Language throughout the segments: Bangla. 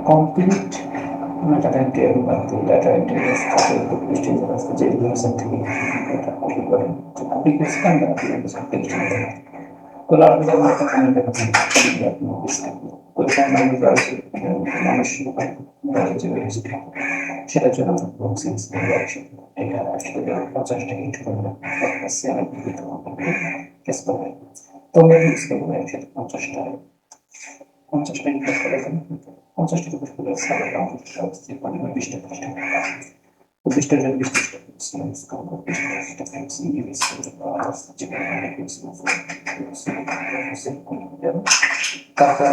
কমপ্লিট ডাটা এন্ট্রি এবং ডাটা এন্ট্রি স্টেজের আছে যে ইউজার থেকে এটা কপি করে কপি করতে আমরা তোলা মানুষ সেটার জন্য এটা আসলে 50 টাকা ইনটু করলে কেস করবে তোমরা ইউজ করবে একসাথে 50 টাকা 50 টাকা ইনভেস্ট করে দেন 50 টাকা করে সারা মানে 20 টাকা 20 টাকা 20 টাকা সেভিংস করবো 20 টাকা ইউজ করবো তারপর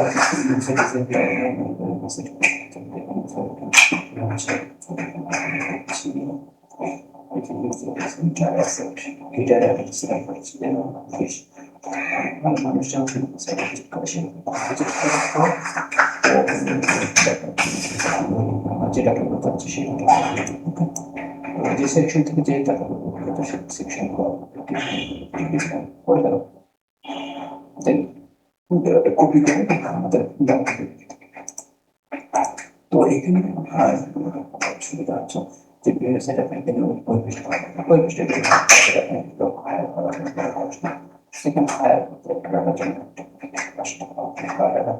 মানুষ যেটা করতে হচ্ছে সেটা যে সেকশন থেকে যে টাকা সেকশন করে গেল কপি করে আমাদের তো এখানে সুবিধা হচ্ছে যে সেটা সেখানে হায়ার টাকার জন্য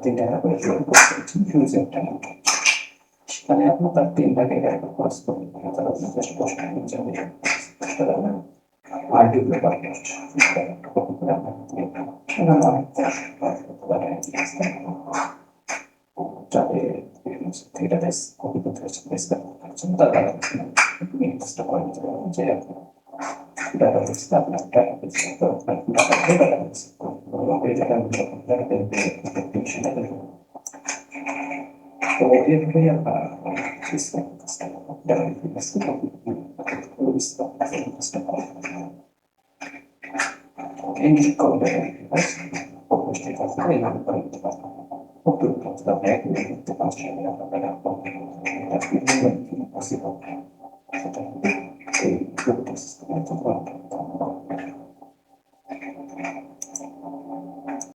3 টাকা করে সেখানে আপনার তার 3 লাখ টাকা খরচ করবেন তারা জাস্ট 10 টাকা যাবে আর ডিপ্লো যাতে ডেটাবেস কপি করতে হচ্ছে তারা ইনভেস্ট করে যে ডেটাবেস আপনার ডেটাবেস তো এভাবে আমরা English code অবশ্যই কাছে এইভাবে করে দিতে পারবো ওকে তাহলে এক মিনিট পাঁচ মিনিট আপনারা পসিবল সেটা এই